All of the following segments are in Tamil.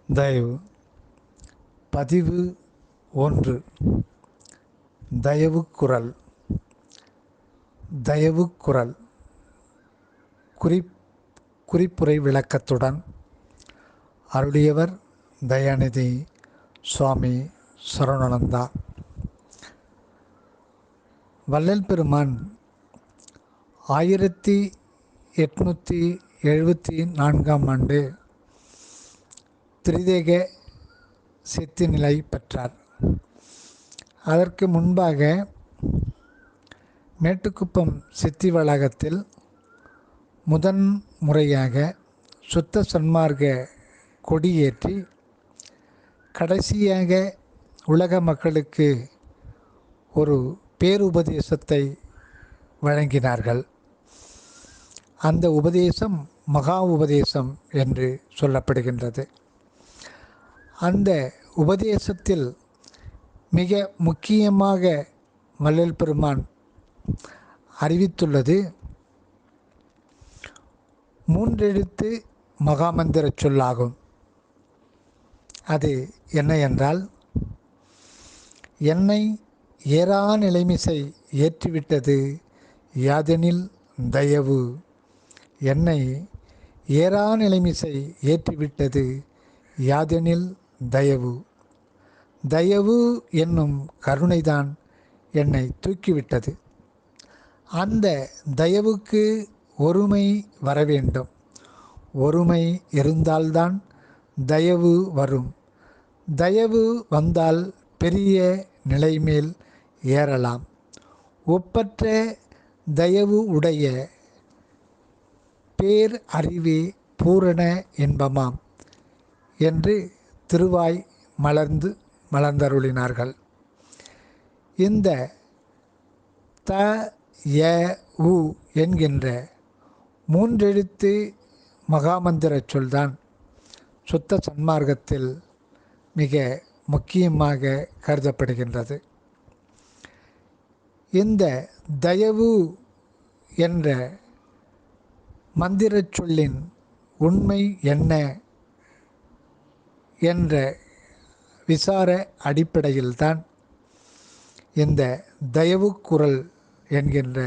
தயவு பதிவு 1. தயவுக்குரல். தயவுக்குரல் குறிப்புரை விளக்கத்துடன் அருளியவர் தயாநிதி சுவாமி சரவணானந்தா. வள்ளல் பெருமான் 1874ஆம் ஆண்டு திரிதேக சித்தி நிலை பெற்றார். அதற்கு முன்பாக மேட்டுக்குப்பம் சித்தி வளாகத்தில் முதன் முறையாக சுத்த சன்மார்க்க கொடியேற்றி கடைசியாக உலக மக்களுக்கு ஒரு பேருபதேசத்தை வழங்கினார்கள். அந்த உபதேசம் மகா உபதேசம் என்று சொல்லப்படுகின்றது. அந்த உபதேசத்தில் மிக முக்கியமாக வள்ளல் பெருமான் அறிவித்துள்ளது 3 எழுத்து மகாமந்திர சொல்லாகும். அது என்ன என்றால், என்னை ஏறா நிலைமிசை ஏற்றிவிட்டது யாதெனில் தயவு. என்னை ஏறா நிலைமிசை ஏற்றிவிட்டது யாதெனில் தயவு. தயவு என்னும் கருணைதான் என்னை தூக்கிவிட்டது. அந்த தயவுக்கு ஒருமை வர வேண்டும். ஒருமை இருந்தால்தான் தயவு வரும். தயவு வந்தால் பெரிய நிலைமேல் ஏறலாம். ஒப்பற்ற தயவு உடைய பேர் அறிவே பூரண இன்பமாம் என்று திருவாய் மலர்ந்தருளினார்கள். இந்த த ய உ என்கின்ற 3 எழுத்து மகாமந்திர சொல்தான் சுத்த சன்மார்க்கத்தில் மிக முக்கியமாக கருதப்படுகின்றது. இந்த தயவு என்ற மந்திர சொல்லின் உண்மை என்ன என்ற விசார அடிப்படையில்தான் இந்த தயவுக்குரல் என்கின்ற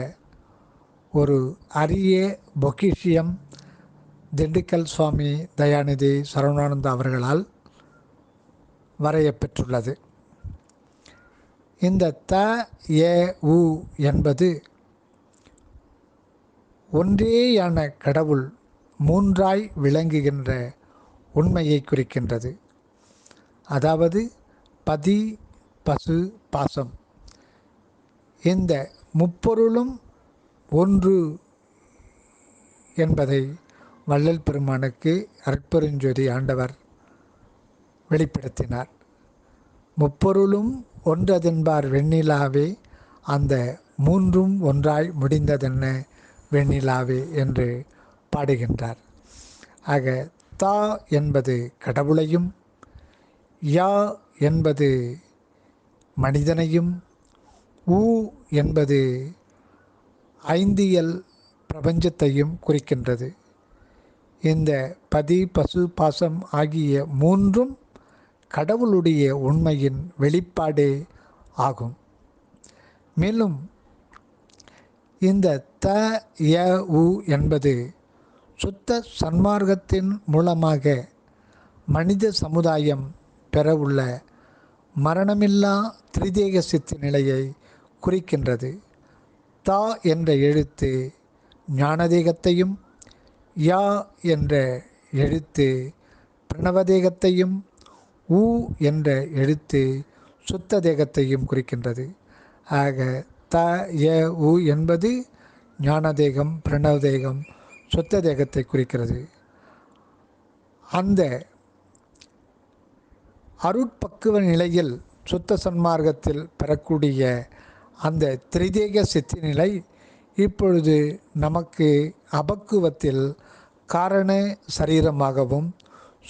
ஒரு அரிய பொக்கிஷியம் திண்டுக்கல் சுவாமி தயாநிதி சரவணானந்தா அவர்களால் வரையப்பெற்றுள்ளது. இந்த த ய உ என்பது ஒன்றேயான கடவுள் 3ஆய் விளங்குகின்ற உண்மையை குறிக்கின்றது. அதாவது பதி பசு பாசம். இந்த முப்பொருளும் ஒன்று என்பதை வள்ளல் பெருமானுக்கு அருட்பெருஞ்சோதி ஆண்டவர் வெளிப்படுத்தினார். முப்பொருளும் ஒன்றதென்பார் வெண்ணிலாவே, அந்த மூன்றும் ஒன்றாய் முடிந்ததென்ன வெண்ணிலாவே என்று பாடுகின்றார். ஆக தா என்பது கடவுளையும், யா என்பது மனிதனையும், ஊ என்பது ஐந்தியல் பிரபஞ்சத்தையும் குறிக்கின்றது. இந்த பதி பசு பாசம் ஆகிய மூன்றும் கடவுளுடைய உண்மையின் வெளிப்பாடே ஆகும். மேலும் இந்த த ய உ என்பது சுத்த சன்மார்க்கத்தின் மூலமாக மனித சமுதாயம் பெறவுள்ள மரணமில்லா திரிதேக சித்தி நிலையை குறிக்கின்றது. தா என்ற எழுத்து ஞானதேகத்தையும், யா என்ற எழுத்து பிரணவதேகத்தையும், ஊ என்ற எழுத்து சுத்த தேகத்தையும் குறிக்கின்றது. ஆக த ய உ என்பது ஞானதேகம், பிரணவதேகம், சுத்த தேகத்தை குறிக்கிறது. அந்த அருட்பக்குவ நிலையில் சுத்த சன்மார்க்கத்தில் பெறக்கூடிய அந்த திரிதேக சித்தி நிலை இப்பொழுது நமக்கு அபக்குவத்தில் காரண சரீரமாகவும்,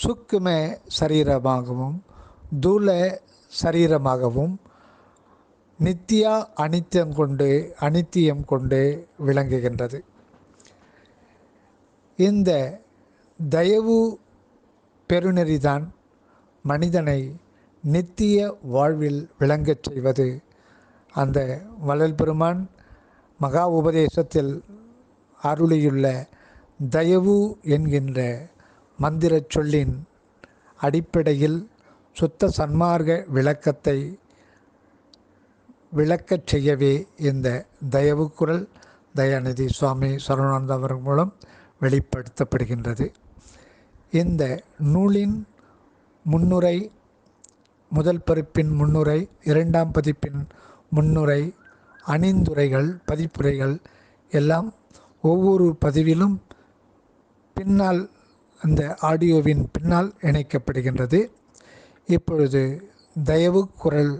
சூக்கும சரீரமாகவும், தூல சரீரமாகவும், நித்தியா அனித்தியம் கொண்டு விளங்குகின்றது. இந்த தயவு பெருநெறிதான் மனிதனை நித்திய வாழ்வில் விளங்கச் செய்வது. அந்த வள்ளல் பெருமான் மகா உபதேசத்தில் அருளியுள்ள தயவு என்கின்ற மந்திரச் சொல்லின் அடிப்படையில் சுத்த சன்மார்க்க விளக்கத்தை விளக்கச் செய்யவே இந்த தயவு குரல் தயாநிதி சுவாமி சரவணானந்த அவர்கள் மூலம் வெளிப்படுத்தப்படுகின்றது. இந்த நூலின் முன்னுரை, முதல் பதிப்பின் முன்னுரை, இரண்டாம் பதிப்பின் முன்னுரை, அணிந்துரைகள், பதிப்புரைகள் எல்லாம் ஒவ்வொரு பதிவிலும் பின்னால் அந்த ஆடியோவின் பின்னால் இணைக்கப்படுகின்றது. இப்பொழுது தயவு குரல்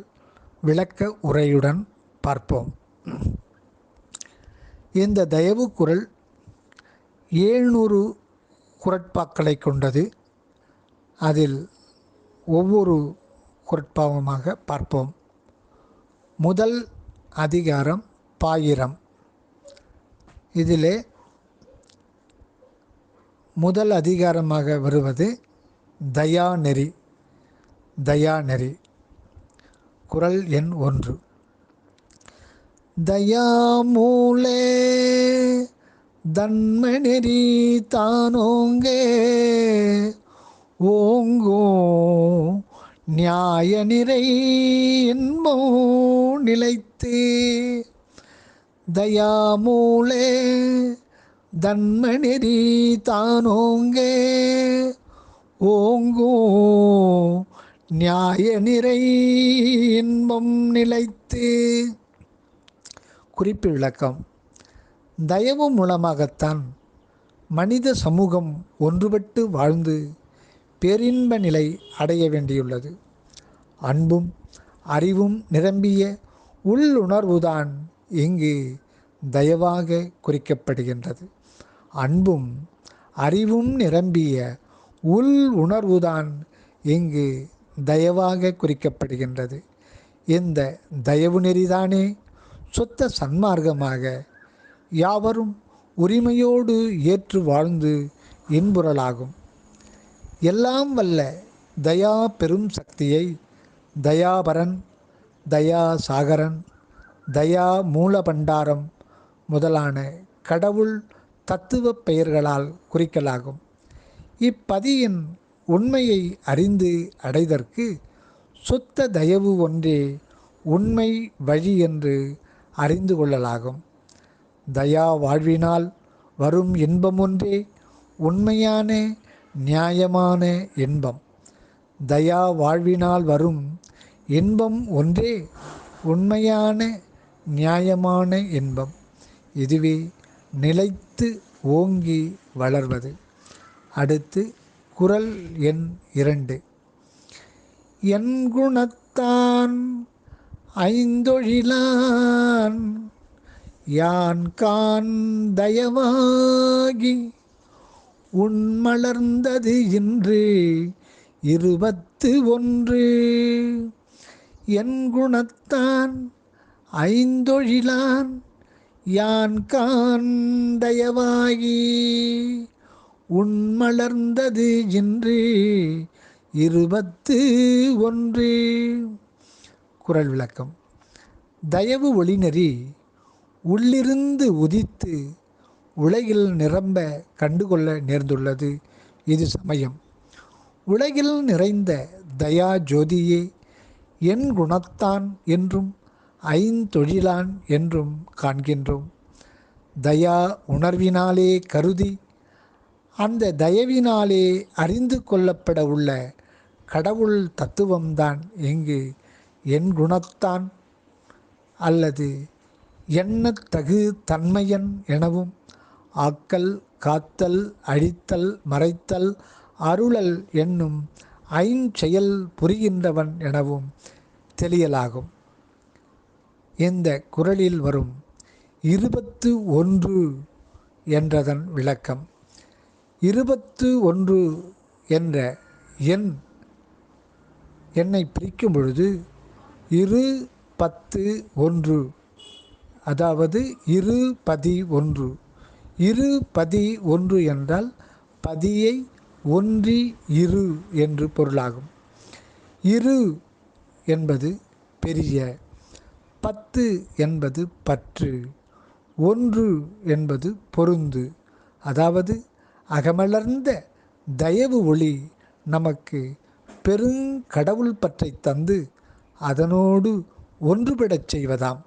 விளக்க உரையுடன் பார்ப்போம். இந்த தயவு குரல் 700 குறட்பாக்களை கொண்டது. அதில் ஒவ்வொரு குறட்பாவுமாக பார்ப்போம். முதல் அதிகாரம் பாயிரம். இதிலே முதல் அதிகாரமாக வருவது தயாநெறி. தயாநெறி. குறள் எண் 1. தயாமூலே தன்மநெறி தானோங்கே ஓங்கோ நியாய நிறை என்போ நிலைத்து. தயாமூலே தன்மநெறி தானோங்கே ஓங்கோ நியாய நிறை இன்பம் நிலைத்து. குறிப்பு விளக்கம். தயவு மூலமாகத்தான் மனித சமூகம் ஒன்றுபட்டு வாழ்ந்து பேரின்ப நிலை அடைய வேண்டியுள்ளது. அன்பும் அறிவும் நிரம்பிய உள்ளுணர்வுதான் இங்கு தயவாக குறிக்கப்படுகின்றது. அன்பும் அறிவும் நிரம்பிய உள் உணர்வுதான் இங்கு தயவாக குறிக்கப்படுகின்றது. இந்த தயவு நெறிதானே சுத்த சன்மார்க்கமாக யாவரும் உரிமையோடு ஏற்று வாழ்ந்து இன்புறலாகும். எல்லாம் வல்ல தயா பெரும் சக்தியை தயாபரன், தயா சாகரன், தயா மூலபண்டாரம் முதலான கடவுள் தத்துவ பெயர்களால் குறிக்கலாகும். இப்பதியின் உண்மையை அறிந்து அடைதற்கு சுத்த தயவு ஒன்றே உண்மை வழி என்று அறிந்து கொள்ளலாகும். தயா வாழ்வினால் வரும் இன்பம் ஒன்றே உண்மையான நியாயமான இன்பம். தயா வாழ்வினால் வரும் இன்பம் ஒன்றே உண்மையான நியாயமான இன்பம். இதுவே நிலைத்து ஓங்கி வளர்வது. அடுத்து குறள் எண் 2. என் குணத்தான் ஐந்தொழிலான் யான் கான் தயவாகி உண்மலர்ந்தது இன்று 21. என் குணத்தான் ஐந்தொழிலான் யான் கான் தயவாகி உண்மலர்ந்தது இன்று 21. குறள் விளக்கம். தயவு ஒளிநெறி உள்ளிருந்து உதித்து உலகில் நிரம்ப கண்டுகொள்ள நேர்ந்துள்ளது. இது சமயம். உலகில் நிறைந்த தயா ஜோதியே என் குணத்தான் என்றும் ஐந்தொழிலான் என்றும் காண்கின்றோம். தயா உணர்வினாலே கருதி அந்த தயவினாலே அறிந்து கொள்ளப்பட உள்ள கடவுள் தத்துவம்தான் இங்கு என் குணத்தான் அல்லது எண்ணத்தகு தன்மையன் எனவும் ஆக்கல், காத்தல், அழித்தல், மறைத்தல், அருளல் என்னும் ஐஞ்செயல் புரிகின்றவன் எனவும் தெளியலாகும். இந்த குறளில் வரும் 21 என்றதன் விளக்கம். 21 என்ற எண்ணை பிரிக்கும் பொழுது 2 10 1, அதாவது 2 பதி 1. 2 பதி 1 என்றால் பதியை ஒன்றி இரு என்று பொருளாகும். இரு என்பது பெரிய, 10 என்பது பற்று, 1 என்பது பொருந்து. அதாவது அகமலர்ந்த தயவு ஒளி நமக்கு பெருங்கடவுள் பற்றை தந்து அதனோடு ஒன்றுபடச் செய்வதாம்.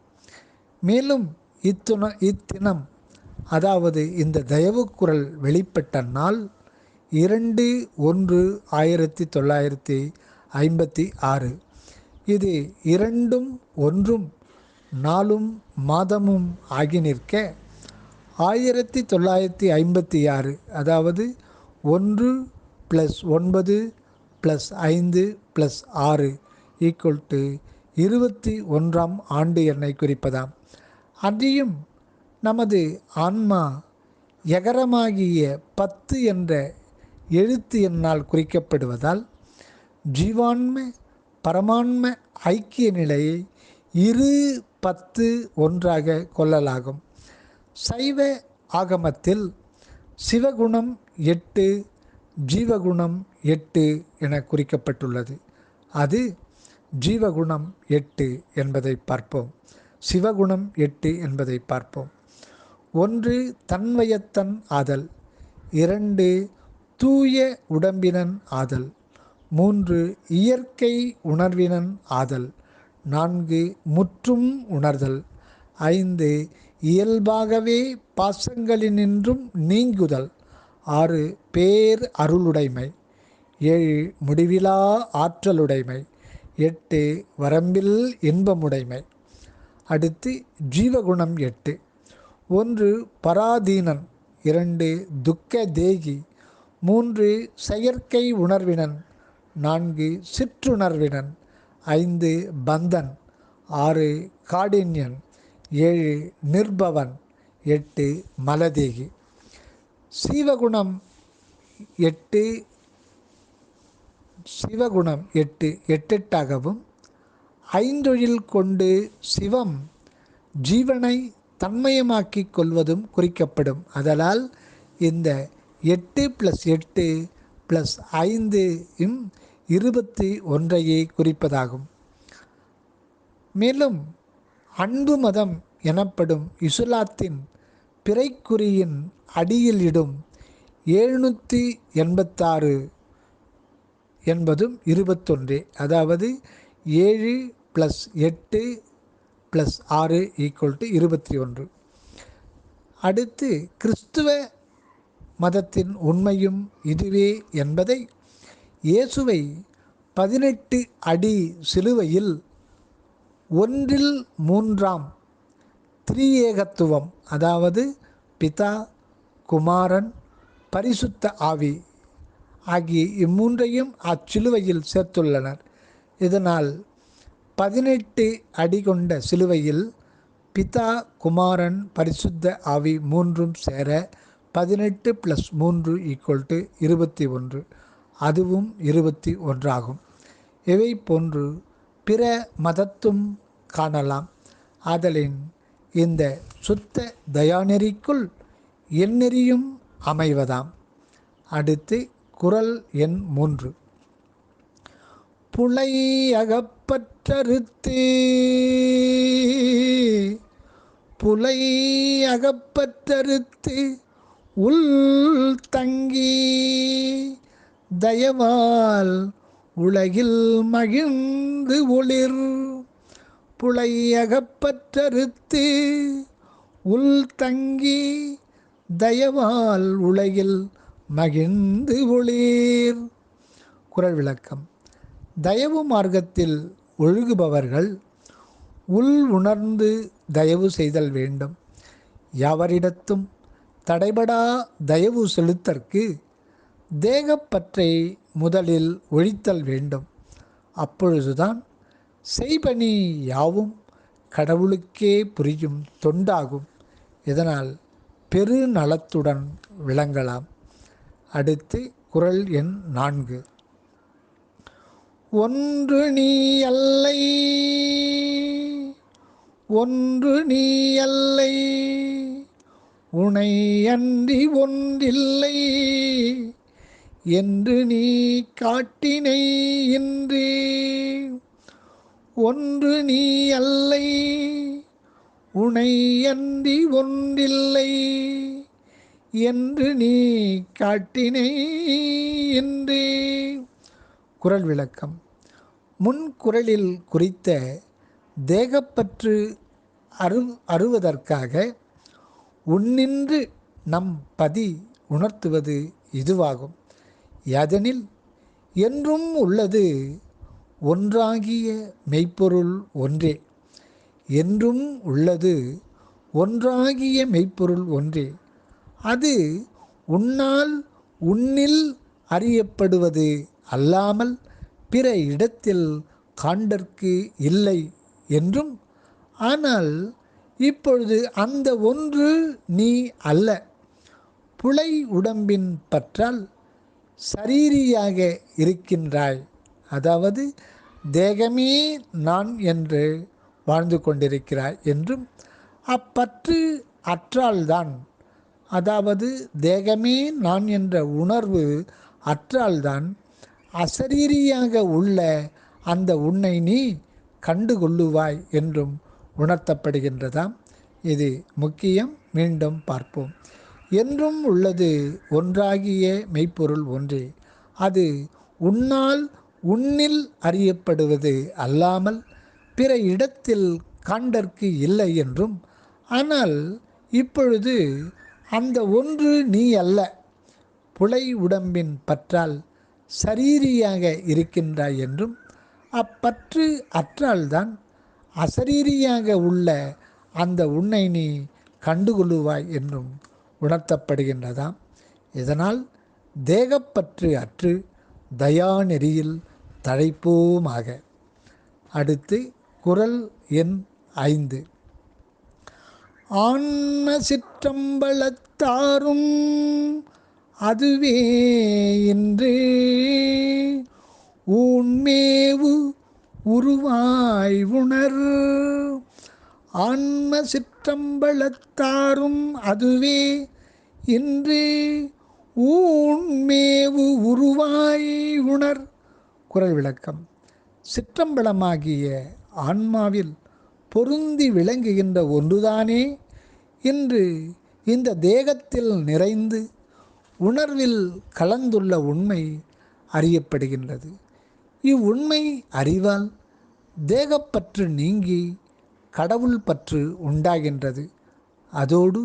மேலும் இத்தினம், அதாவது இந்த தயவு குரல் வெளிப்பட்ட நாள் 2/1/1956. இது 2ம் 1ம் நாளும் மாதமும் ஆகி நிற்க 1956, அதாவது 1 + 9 + 5 + 6 = 21ஆம் ஆண்டு எண்ணை குறிப்பதாம். அன்றியும் நமது ஆன்மா யகரமாகிய 10 என்ற எழுத்து எண்ணால் குறிக்கப்படுவதால் ஜீவான்ம பரமான்ம ஐக்கிய நிலையை 2-10 ஒன்றாக கொள்ளலாகும். சைவ ஆகமத்தில் சிவகுணம் 8, ஜீவகுணம் 8 என குறிக்கப்பட்டுள்ளது. அது ஜீவகுணம் 8 என்பதை பார்ப்போம். சிவகுணம் 8 என்பதை பார்ப்போம். 1 தன்வயத்தன் ஆதல், 2 தூய உடம்பினன் ஆதல், 3 இயற்கை உணர்வினன் ஆதல், 4 முற்றும் உணர்தல், 5 இயல்பாகவே பாசங்களினின்றும் நீங்குதல், 6 பேர் அருளுடைமை, 7 முடிவிலா ஆற்றலுடைமை, 8 வரம்பில் இன்பமுடைமை. அடுத்து ஜீவகுணம் 8. 1 பராதீனன், 2 துக்க தேகி, 3 செயற்கை உணர்வினன், 4 சிற்றுணர்வினன், 5 பந்தன், 6 காடின்யன், 7 நிர்பவன், 8 மலதேகி. சிவகுணம் 8 எட்டெட்டாகவும் 5 கொண்டு சிவம் ஜீவனை தன்மயமாக்கிக் கொள்வதும் குறிக்கப்படும். அதனால் இந்த 8 + 8 + 5 21ஐயே குறிப்பதாகும். மேலும் அன்பு மதம் எனப்படும் இசுலாத்தின் பிறைக்குறியின் அடியில் இடும் 786 என்பதும் 21, அதாவது 7 + 8 + 6 = 21. அடுத்து கிறிஸ்துவ மதத்தின் உண்மையும் இதுவே என்பதை இயேசுவை 18 அடி சிலுவையில் 1/3 திரியேகத்துவம், அதாவது பிதா, குமாரன், பரிசுத்த ஆவி ஆகிய இம்மூன்றையும் அச்சிலுவையில் சேர்த்துள்ளனர். இதனால் 18 அடி கொண்ட சிலுவையில் பிதா, குமாரன், பரிசுத்த ஆவி மூன்றும் சேர 18 + 3 = 21. அதுவும் 21 ஆகும். இவை போன்று பிற மதத்தும் காணலாம். ஆதலின் இந்த சுத்த தயாநெறிக்குள் எந்நெறியும் அமைவதாம். அடுத்து குறள் எண் 3. புலை அகப்பற்றறுத்து உள் தங்கி தயவால் உலகில் மகிழ்ந்து ஒளிர். புலை அகப்பற்றறுத்து உள் தங்கி தயவால் உலகில் மகிழ்ந்து ஒளிர். குறள் விளக்கம். தயவு மார்க்கத்தில் ஒழுகுபவர்கள் உள் உணர்ந்து தயவு செய்தல் வேண்டும். யாவரிடத்தும் தடைபடா தயவு செலுத்தற்கு தேகப்பற்றை முதலில் ஒழித்தல் வேண்டும். அப்பொழுதுதான் செய்பணி யாவும் கடவுளுக்கே புரியும் தொண்டாகும். இதனால் பெரு நலத்துடன் விளங்கலாம். அடுத்து குறள் எண் 4. ஒன்று நீ அல்லை உனை அன்றி ஒன்றில்லை என்று நீ காட்டினை இன்றே. ஒன்று நீ அல்லை உனை அன்றி ஒன்றில்லை என்று நீ காட்டினை என்றே. குறள் விளக்கம். முன்குறளில் குறித்த தேகப்பற்று அறுவதற்காக உன்னின்று நம் பதி உணர்த்துவது இதுவாகும். யாதெனில் என்றும் உள்ளது ஒன்றாகிய மெய்ப்பொருள் ஒன்றே. என்றும் உள்ளது ஒன்றாகிய மெய்ப்பொருள் ஒன்றே. அது உன்னால் உன்னில் அறியப்படுவது அல்லாமல் பிற இடத்தில் காண்டற்கு இல்லை என்றும், ஆனால் இப்பொழுது அந்த ஒன்று நீ அல்ல. புலை உடம்பின் பற்றால் சரீரியாக இருக்கின்றாய். அதாவது தேகமே நான் என்று வாழ்ந்து கொண்டிருக்கிறாய் என்றும், அப்பற்று அற்றால்தான், அதாவது தேகமே நான் என்ற உணர்வு அற்றால்தான் அசரீரியாக உள்ள அந்த உன்னை நீ கண்டுகொள்ளுவாய் என்றும் உணர்த்தப்படுகின்றதாம். இது முக்கியம். மீண்டும் பார்ப்போம். என்றும் உள்ளது ஒன்றாகிய மெய்ப்பொருள் ஒன்றே. அது உன்னால் உன்னில் அறியப்படுவது அல்லாமல் பிற இடத்தில் காண்டற்கு இல்லை என்றும், ஆனால் இப்பொழுது அந்த ஒன்று நீ அல்ல. புலை உடம்பின் பற்றால் சரீரியாக இருக்கின்றாய் என்றும், அப்பற்று அற்றால்தான் அசரீரியாக உள்ள அந்த உன்னை நீ கண்டுகொள்ளுவாய் என்றும் உணர்த்தப்படுகின்றதாம். இதனால் தேகப்பற்று அற்று தயாநெறியில் தழைப்போமாக. அடுத்து குறள் எண் 5. ஆன்ம சிற்றம்பலத்தாரும் அதுவே இன்று ஊன்மேவு உருவாய் உணர். ஆன்ம சிற்றம்பலத்தாரும் அதுவே இன்று ஊன்மேவு உருவாய் உணர். குறள் விளக்கம். சிற்றம்பலமாகிய ஆன்மாவில் பொருந்தி விளங்குகின்ற ஒன்றுதானே இன்று இந்த தேகத்தில் நிறைந்து உணர்வில் கலந்துள்ள உண்மை அறியப்படுகின்றது. இவ்வுண்மை அறிவால் தேகப்பற்று நீங்கி கடவுள் பற்று உண்டாகின்றது. அதோடு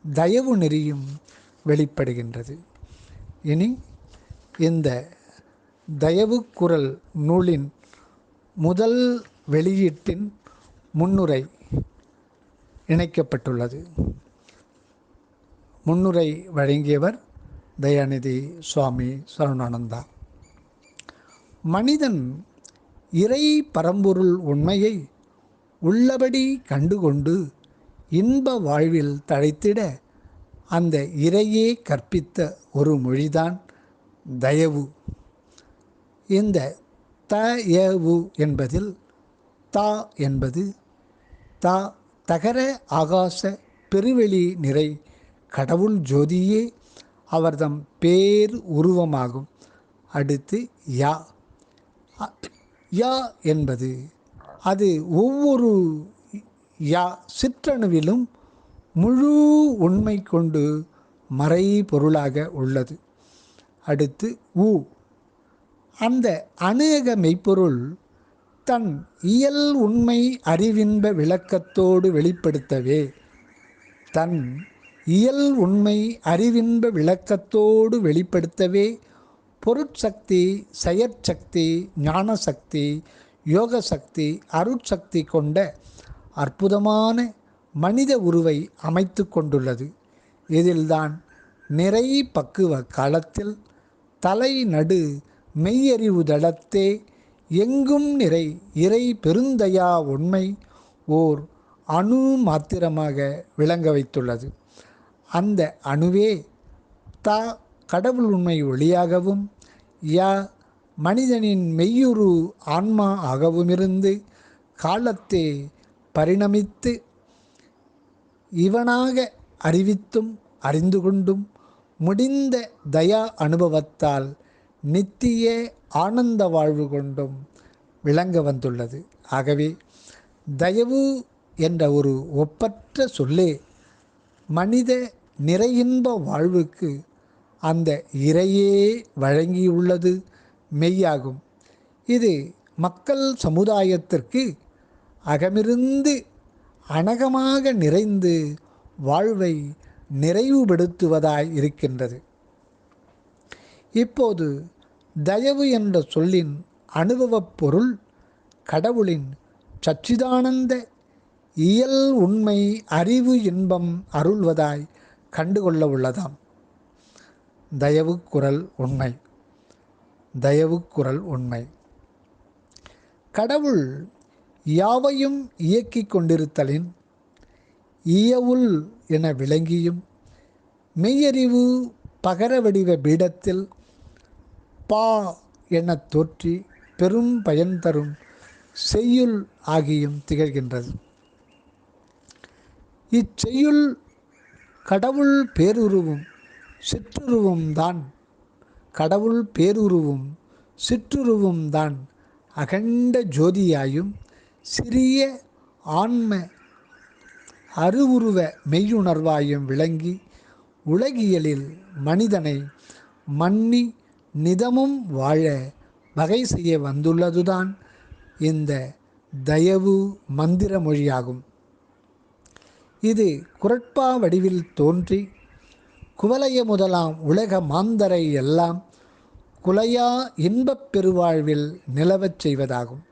தயவு நெறியும் வெளிப்படுகின்றது. இனி இந்த தயவு குறள் நூலின் முதல் வெளியீட்டின் முன்னுரை இணைக்கப்பட்டுள்ளது. முன்னுரை வழங்கியவர் தயாநிதி சுவாமி சரவணானந்தா. மனிதன் இறை பரம்பொருள் உண்மையை உள்ளபடி கண்டுகொண்டு இன்ப வாழ்வில் தழைத்திட அந்த இறையே கற்பித்த ஒரு மொழிதான் தயவு. இந்த தயவு என்பதில் தா என்பது தகர ஆகாச பெருவெளி நிறை கடவுள் ஜோதியே அவர்தம் பேர் உருவமாகும். அடுத்து யா. யா என்பது அது ஒவ்வொரு யா சிற்றணுவிலும் முழு உண்மை கொண்டு மறை பொருளாக உள்ளது. அடுத்து உ. அந்த அநேக மெய்ப்பொருள் தன் இயல் உண்மை அறிவின்ப விளக்கத்தோடு வெளிப்படுத்தவே தன் இயல் உண்மை அறிவின்ப விளக்கத்தோடு வெளிப்படுத்தவே பொருட்சக்தி, செயற்சக்தி, ஞானசக்தி, யோக சக்தி, அருட்சக்தி கொண்ட அற்புதமான மனித உருவை அமைத்து கொண்டுள்ளது. இதில்தான் நிறை பக்குவ காலத்தில் தலை நடு மெய்யறிவு தளத்தே எங்கும் நிறை இறை பெருந்தயா உண்மை ஓர் அணு மாத்திரமாக விளங்க வைத்துள்ளது. அந்த அணுவே கடவுள் உண்மை ஒளியாகவும் யா மனிதனின் மெய்யுரு ஆன்மா ஆகவுமிருந்து காலத்தே பரிணமித்து இவனாக அறிவித்தும் அறிந்து கொண்டும் முடிந்த தயா அனுபவத்தால் நித்திய ஆனந்த வாழ்வு கொண்டும் விளங்க வந்துள்ளது. ஆகவே தயவு என்ற ஒரு ஒப்பற்ற சொல்லே மனித நிறையின்ப வாழ்வுக்கு அந்த இறையே வழங்கியுள்ளது மெய்யாகும். இது மக்கள் சமுதாயத்திற்கு அகமிருந்து அனகமாக நிறைந்து வாழ்வை நிறைவுபடுத்துவதாய் இருக்கின்றது. இப்போது தயவு என்ற சொல்லின் அனுபவப் பொருள் கடவுளின் சச்சிதானந்த இயல் உண்மை அறிவு இன்பம் அருள்வதாய் கண்டுகொள்ள உள்ளதாம். தயவு குரல் உண்மை. தயவு குரல் உண்மை. கடவுள் யாவையும் இயக்கிக் கொண்டிருத்தலின் இயவுள் என விளங்கியும் மெய்யறிவு பகர வடிவ பீடத்தில் பா எனத் தோற்றி பெரும் பயன் தரும் செய்யுள் ஆகியும் திகழ்கின்றது. இச்செய்யுள் கடவுள் பேருருவும் சிற்றுருவும் தான் கடவுள் பேருருவும் சிற்றுருவும் தான் அகண்ட ஜோதியாயும் சிறிய ஆன்ம அருவுருவ மெய்யுணர்வாயும் விளங்கி உலகியலில் மனிதனை மன்னி நிதமும் வாழ வகை செய்ய வந்துள்ளதுதான் இந்த தயவு மந்திர மொழியாகும். இது குறட்பா வடிவில் தோன்றி குவலய முதலாம் உலக மாந்தரை எல்லாம் குலையா இன்பப் பெருவாழ்வில் நிலவச் செய்வதாகும்.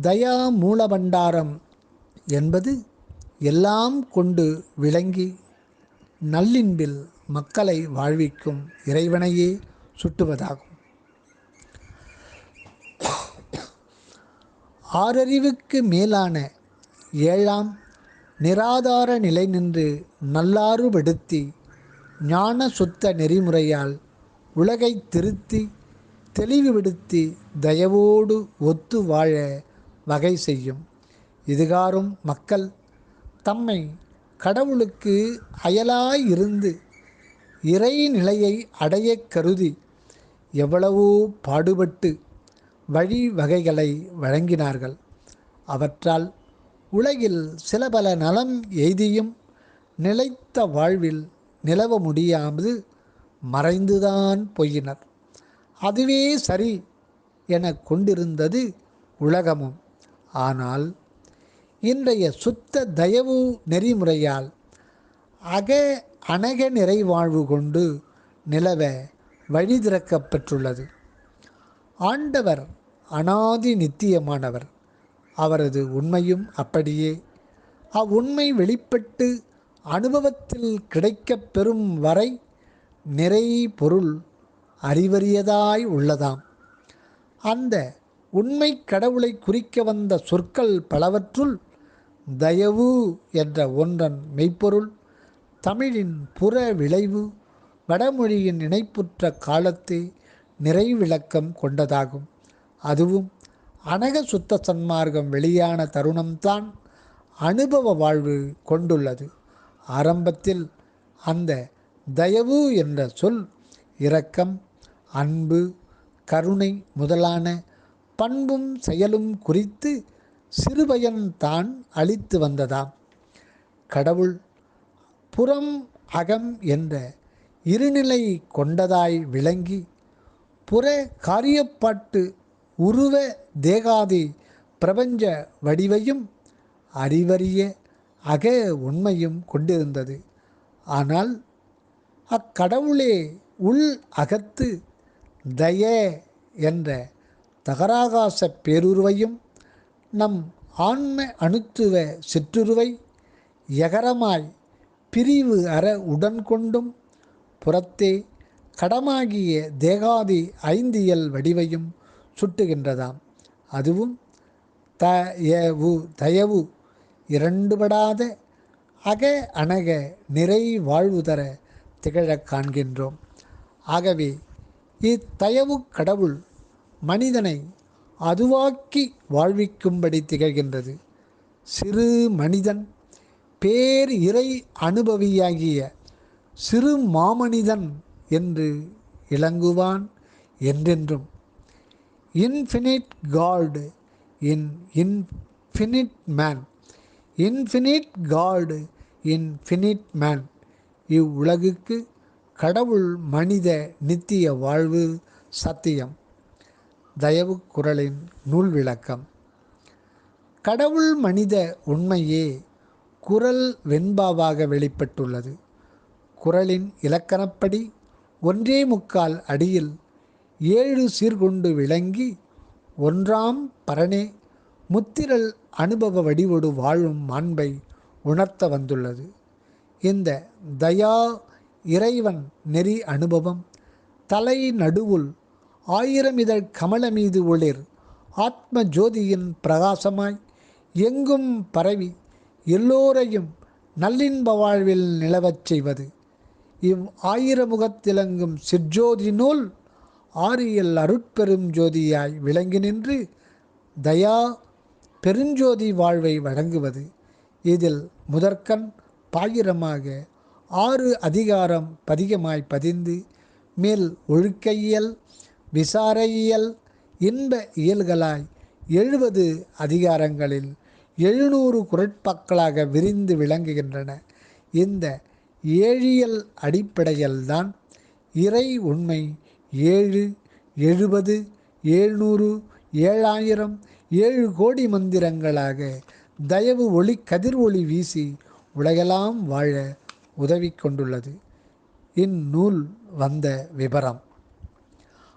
தயா மூலபண்டாரம் என்பது எல்லாம் கொண்டு விளங்கி நல்லின்பில் மக்களை வாழ்விக்கும் இறைவனையே சுட்டுவதாகும். ஆறறிவுக்கு மேலான ஏழாம் நிராதார நிலை நின்று நல்லாறுபடுத்தி ஞான சுத்த நெறிமுறையால் உலகை திருத்தி தெளிவுபடுத்தி தயவோடு ஒத்து வாழ வகை செய்யும். இதுகாரும் மக்கள் தம்மை கடவுளுக்கு அயலாயிருந்து இறை நிலையை அடைய கருதி எவ்வளவோ பாடுபட்டு வழி வகைகளை வழங்கினார்கள். அவற்றால் உலகில் சில பல நலம் எய்தியும் நிலைத்த வாழ்வில் நிலவ முடியாமல் மறைந்துதான் போயினர். அதுவே சரி என கொண்டிருந்தது உலகமும். ஆனால் இன்றைய சுத்த தயவு நெறிமுறையால் அனக நிறைவாழ்வு கொண்டு நிலவ வழி திறக்கப்பெற்றுள்ளது. ஆண்டவர் அனாதி நித்தியமானவர். அவரது உண்மையும் அப்படியே. அவ்வுண்மை வெளிப்பட்டு அனுபவத்தில் கிடைக்கப் பெறும் வரை நிறை பொருள் அறிவறியதாய் உள்ளதாம். அந்த உண்மை கடவுளை குறிக்க வந்த சொற்கள் பலவற்றுள் தயவு என்ற ஒன்றன் மெய்ப்பொருள் தமிழின் புற விளைவு வடமொழியின் இணைப்புற்ற காலத்தை நிறைவிளக்கம் கொண்டதாகும். அதுவும் அனக சுத்த சன்மார்க்கம் வெளியான தருணம்தான் அனுபவ வாழ்வு கொண்டுள்ளது. ஆரம்பத்தில் அந்த தயவு என்ற சொல் இரக்கம், அன்பு, கருணை முதலான பண்பும் செயலும் குறித்து சிறுபயன் தான் அளித்து வந்ததாம். கடவுள் புறம் அகம் என்ற இருநிலை கொண்டதாய் விளங்கி புற காரியப்பாட்டு உருவ தேகாதி பிரபஞ்ச வடிவையும் அறிவறிய அக உண்மையும் கொண்டிருந்தது. ஆனால் அக்கடவுளே உள் அகத்து தய என்ற தகராகாச பேருருவையும் நம் ஆன்ம அணுத்துவ சிற்றுருவை எகரமாய் பிரிவு அற உடன் கொண்டும் புறத்தே கடமாகிய தேகாதி ஐந்தியல் வடிவையும் சுட்டுகின்றதாம். அதுவும் தயவு இரண்டுபடாத அக அனக நிறை வாழ்வு தர திகழக் காண்கின்றோம். ஆகவே இத்தயவு கடவுள் மனிதனை அதுவாக்கி வாழ்விக்கும்படி திகழ்கின்றது. சிறு மனிதன் பேர் இறை அனுபவியாகிய சிறு மாமனிதன் என்று இலங்குவான் என்றென்றும். Infinite god in infinite man, infinite god infinite man. இவ்வுலகுக்கு கடவுள் மனித நித்திய வாழ்வு சத்தியம். தயவு குறளின் நூல் விளக்கம். கடவுள் மனித உண்மையே குறள் வெண்பாவாக வெளிப்பட்டுள்ளது. குறளின் இலக்கணப்படி 1.25 அடியில் 7 சீர்கொண்டு விளங்கி ஒன்றாம் பரனே முத்திரல் அனுபவ வடிவொடு வாழும் மாண்பை உணர்த்த வந்துள்ளது. இந்த தயா இறைவன் நெறி அனுபவம் தலை நடுவுள் 1000 இதழ் கமல மீது ஒளிர் ஆத்ம ஜோதியின் பிரகாசமாய் எங்கும் பரவி எல்லோரையும் நல்லின்ப வாழ்வில் நிலவச் செய்வது. இவ் 1000 முகத்திலங்கும் சிற்ஜோதி நூல் ஆரியல் அருட்பெரும் ஜோதியாய் விளங்கி நின்று தயா பெருஞ்சோதி வாழ்வை வழங்குவது. இதில் முதற்கண் பாயிரமாக 6 அதிகாரம் பதிகமாய் பதிந்து மேல் ஒழுக்கையியல் விசாரையியல் இன்ப இயல்களாய் 70 அதிகாரங்களில் 700 குறட்பாக்களாக விரிந்து விளங்குகின்றன. இந்த ஏழியல் அடிப்படையில்தான் இறை உண்மை 7, 70, 700, 7000, 7 கோடி மந்திரங்களாக தயவு ஒளி கதிர் ஒளி வீசி உலகெல்லாம் வாழ உதவி கொண்டுள்ளது. இந்நூல் வந்த விபரம்.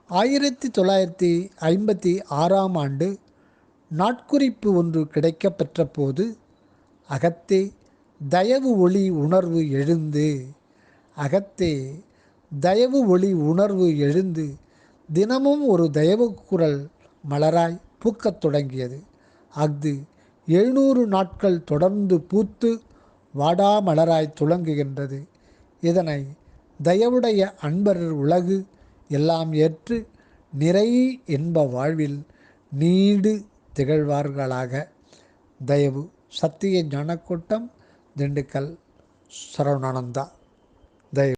1956ஆம் ஆண்டு நாட்குறிப்பு ஒன்று கிடைக்கப் பெற்ற போது அகத்தே தயவு ஒளி உணர்வு எழுந்து, அகத்தே தயவு ஒளி உணர்வு எழுந்து தினமும் ஒரு தயவு குறள் மலராய் பூக்கத் தொடங்கியது. அஃது 700 நாட்கள் தொடர்ந்து பூத்து வாடா மலராய் துலங்குகின்றது. இதனை தயவுடைய அன்பர் உலகு எல்லாம் ஏற்று நிறை என்ப வாழ்வில் நீடு திகழ்வார்களாக. தயவு சத்திய ஞானக்கூட்டம், திண்டுக்கல், சரவணானந்தா. தயவு.